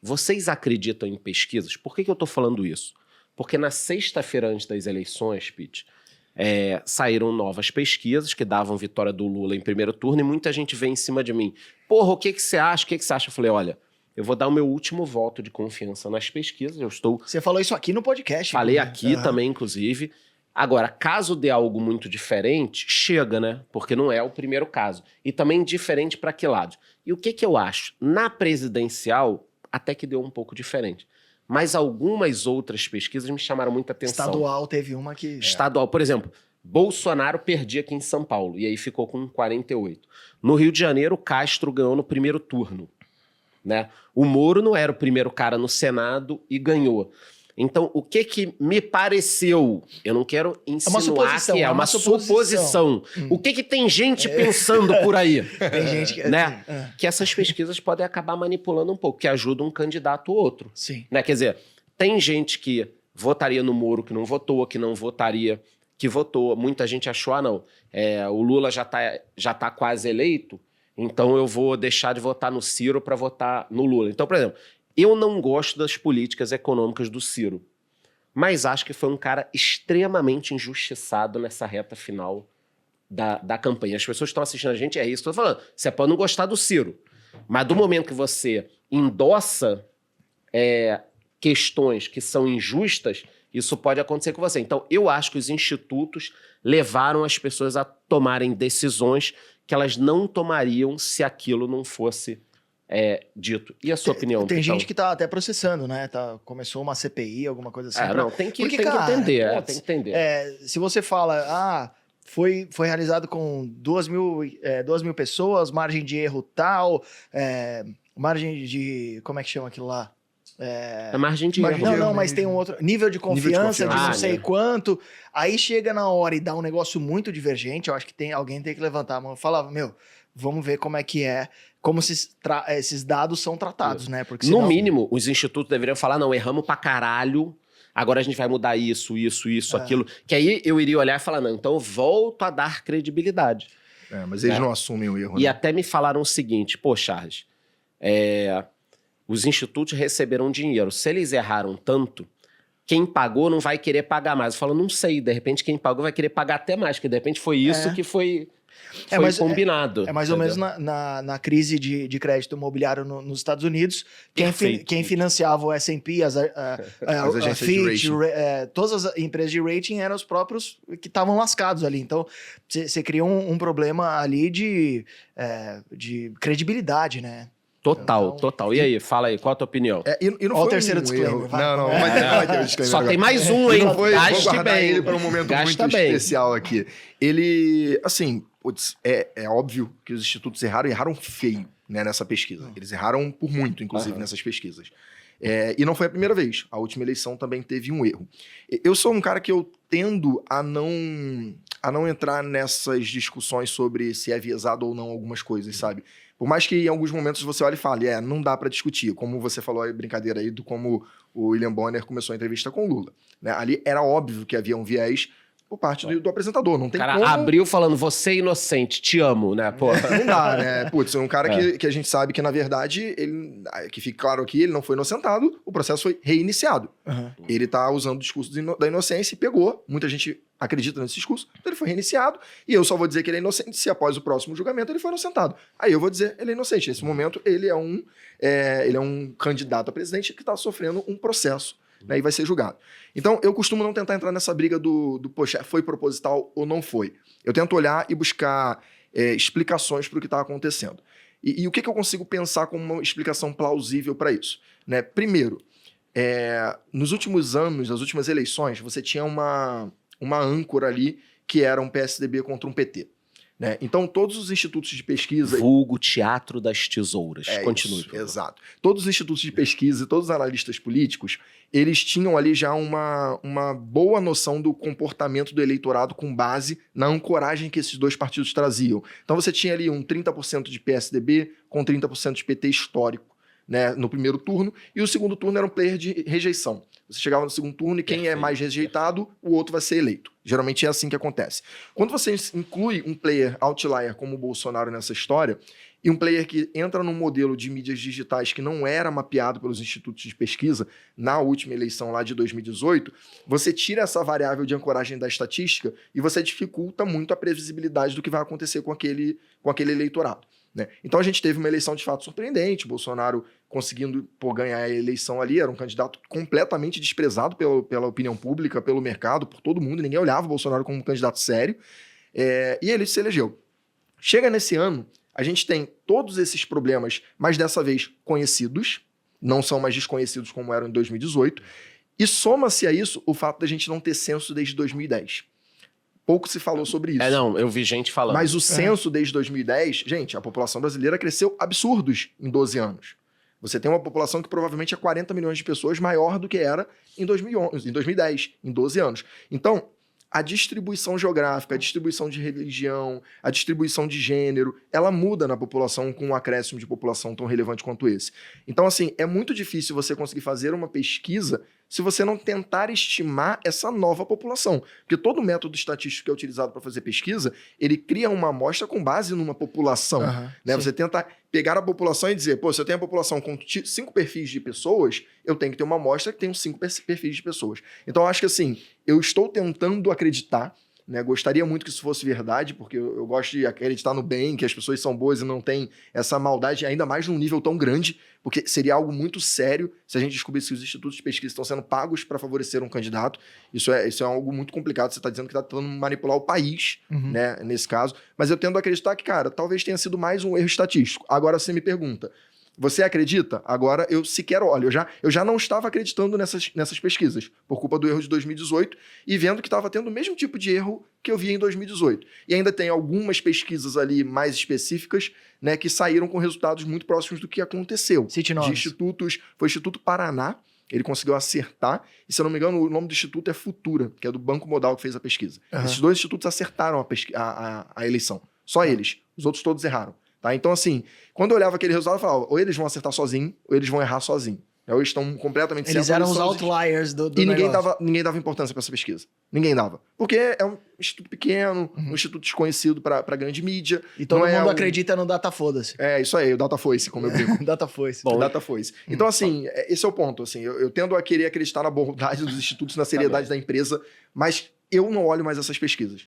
Vocês acreditam em pesquisas? Por que eu estou falando isso? Porque na sexta-feira antes das eleições, Pete, saíram novas pesquisas que davam vitória do Lula em primeiro turno e muita gente veio em cima de mim. Porra, o que você acha? O que você acha? Eu falei, olha, eu vou dar o meu último voto de confiança nas pesquisas. Você falou isso aqui no podcast. Falei aqui também, inclusive. Agora, caso dê algo muito diferente, chega, né? Porque não é o primeiro caso. E também diferente para que lado? E o que eu acho? Na presidencial, até que deu um pouco diferente. Mas algumas outras pesquisas me chamaram muita atenção. Estadual teve uma que... Estadual, por exemplo, Bolsonaro perdia aqui em São Paulo, e aí ficou com 48. No Rio de Janeiro, Castro ganhou no primeiro turno, né? O Moro não era o primeiro cara no Senado e ganhou. Então, o que me pareceu? Eu não quero insinuar que é uma suposição. O que tem gente pensando por aí? Tem gente que... Né? Que essas pesquisas podem acabar manipulando um pouco, que ajuda um candidato ou outro. Sim. Né? Quer dizer, tem gente que votaria no Moro, que não votou, que não votaria, que votou. Muita gente achou, não, o Lula já tá quase eleito, então eu vou deixar de votar no Ciro para votar no Lula. Então, por exemplo, eu não gosto das políticas econômicas do Ciro, mas acho que foi um cara extremamente injustiçado nessa reta final da campanha. As pessoas que estão assistindo a gente, é isso que eu tô falando. Você pode não gostar do Ciro, mas do momento que você endossa questões que são injustas, isso pode acontecer com você. Então, eu acho que os institutos levaram as pessoas a tomarem decisões que elas não tomariam se aquilo não fosse dito. E a sua opinião? Tem gente que tá até processando, né? Começou uma CPI, alguma coisa assim. Não, tem que entender. Tem que entender. Se você fala, foi realizado com 2 mil pessoas, margem de erro tal, margem de... Como é que chama aquilo lá? Margem de erro. Não, mas tem um outro... Nível de confiança de não sei quanto. Aí chega na hora e dá um negócio muito divergente, eu acho que alguém tem que levantar a mão e falar, vamos ver como é que como esses dados são tratados, né? Porque senão... No mínimo, os institutos deveriam falar, não, erramos pra caralho, agora a gente vai mudar isso, aquilo. Que aí eu iria olhar e falar, não, então eu volto a dar credibilidade. Mas eles não assumem o erro, E né? até me falaram o seguinte, pô, Charles, os institutos receberam dinheiro. Se eles erraram tanto, quem pagou não vai querer pagar mais. Eu falo, não sei, de repente quem pagou vai querer pagar até mais, porque de repente foi isso que foi combinado. É mais ou menos na crise de crédito imobiliário nos Estados Unidos, quem financiava o S&P, as agências Fitch, de rating. todas as empresas de rating eram os próprios que estavam lascados ali. Então, você cria um problema ali de credibilidade, né? Total. E aí, fala aí, qual a tua opinião? E não Ó, foi o terceiro um disclaimer. erro. Não vai ter o disclaimer. Só agora. tem mais um, hein? Não foi, vou Gaste guardar bem. ele para um momento muito especial aqui. Ele, assim, é óbvio que os institutos erraram feio, né, nessa pesquisa. Eles erraram por muito, inclusive, nessas pesquisas. E não foi a primeira vez. A última eleição também teve um erro. Eu sou um cara que eu tendo a não entrar nessas discussões sobre se é viesado ou não algumas coisas, sabe? Por mais que em alguns momentos você olhe e fale, não dá pra discutir. Como você falou aí, brincadeira aí, do como o William Bonner começou a entrevista com o Lula. Né? Ali era óbvio que havia um viés por parte do apresentador. Não tem cara como... abriu falando, você é inocente, te amo, né? Pô. Não dá, né? Putz, é um cara que a gente sabe que, na verdade, que fique claro aqui, ele não foi inocentado, o processo foi reiniciado. Ele tá usando o discurso da inocência e pegou. Muita gente acredita nesse discurso, então ele foi reiniciado, e eu só vou dizer que ele é inocente se após o próximo julgamento ele for inocentado. Aí eu vou dizer ele é inocente. Nesse momento, ele é um candidato a presidente que está sofrendo um processo, né, e vai ser julgado. Então, eu costumo não tentar entrar nessa briga poxa, foi proposital ou não foi. Eu tento olhar e buscar explicações para o que está acontecendo. E o que eu consigo pensar como uma explicação plausível para isso? Né? Primeiro, nos últimos anos, nas últimas eleições, você tinha uma âncora ali que era um PSDB contra um PT. Né? Então, todos os institutos de pesquisa... Vulgo Teatro das Tesouras. Continue. Isso, exato. Todos os institutos de pesquisa e todos os analistas políticos, eles tinham ali já uma boa noção do comportamento do eleitorado com base na ancoragem que esses dois partidos traziam. Então, você tinha ali um 30% de PSDB com 30% de PT histórico, né, no primeiro turno, e o segundo turno era um player de rejeição. Você chegava no segundo turno e quem é mais rejeitado, o outro vai ser eleito. Geralmente é assim que acontece. Quando você inclui um player outlier como o Bolsonaro nessa história, e um player que entra num modelo de mídias digitais que não era mapeado pelos institutos de pesquisa na última eleição lá de 2018, você tira essa variável de ancoragem da estatística e você dificulta muito a previsibilidade do que vai acontecer com aquele eleitorado, né? Então a gente teve uma eleição de fato surpreendente, Bolsonaro conseguindo ganhar a eleição ali, era um candidato completamente desprezado pela opinião pública, pelo mercado, por todo mundo, ninguém olhava o Bolsonaro como um candidato sério, e ele se elegeu. Chega nesse ano, a gente tem todos esses problemas, mas dessa vez conhecidos, não são mais desconhecidos como eram em 2018, e soma-se a isso o fato da gente não ter censo desde 2010. Pouco se falou sobre isso. Não, eu vi gente falando. Mas o censo desde 2010, gente, a população brasileira cresceu absurdos em 12 anos. Você tem uma população que provavelmente é 40 milhões de pessoas maior do que era em 2011, em 2010, em 12 anos. Então, a distribuição geográfica, a distribuição de religião, a distribuição de gênero, ela muda na população com um acréscimo de população tão relevante quanto esse. Então, assim, é muito difícil você conseguir fazer uma pesquisa se você não tentar estimar essa nova população. Porque todo método estatístico que é utilizado para fazer pesquisa, ele cria uma amostra com base numa população. Né? Você tenta pegar a população e dizer, pô, se eu tenho a população com 5 perfis de pessoas, eu tenho que ter uma amostra que tem 5 perfis de pessoas. Então, eu acho que assim, eu estou tentando acreditar, né? Gostaria muito que isso fosse verdade, porque eu gosto de acreditar no bem, que as pessoas são boas e não tem essa maldade, ainda mais num nível tão grande, porque seria algo muito sério se a gente descobrisse que os institutos de pesquisa estão sendo pagos para favorecer um candidato. Isso é algo muito complicado. Você está dizendo que está tentando manipular o país, né, nesse caso. Mas eu tendo a acreditar que, cara, talvez tenha sido mais um erro estatístico. Agora você me pergunta, você acredita? Agora eu sequer olho. Eu já não estava acreditando nessas pesquisas, por culpa do erro de 2018, e vendo que estava tendo o mesmo tipo de erro que eu vi em 2018. E ainda tem algumas pesquisas ali mais específicas, né, que saíram com resultados muito próximos do que aconteceu. Cite de institutos. Foi o Instituto Paraná, ele conseguiu acertar, e se eu não me engano, o nome do instituto é Futura, que é do Banco Modal que fez a pesquisa. Esses 2 institutos acertaram a eleição. Só eles. Os outros todos erraram. Tá? Então, assim, quando eu olhava aquele resultado, eu falava, ou eles vão acertar sozinho, ou eles vão errar sozinho. Ou eles estão completamente certos. Eles eram os outliers do E ninguém dava importância para essa pesquisa. Ninguém dava. Porque é um instituto pequeno, um instituto desconhecido para grande mídia. E todo mundo acredita no data foda-se. É, isso aí, o data foi-se, como eu brinco. Data foi-se. Bom, data foi-se. Então, assim, esse é o ponto. Assim, eu tendo a querer acreditar na bondade dos institutos, na seriedade da empresa, mas eu não olho mais essas pesquisas.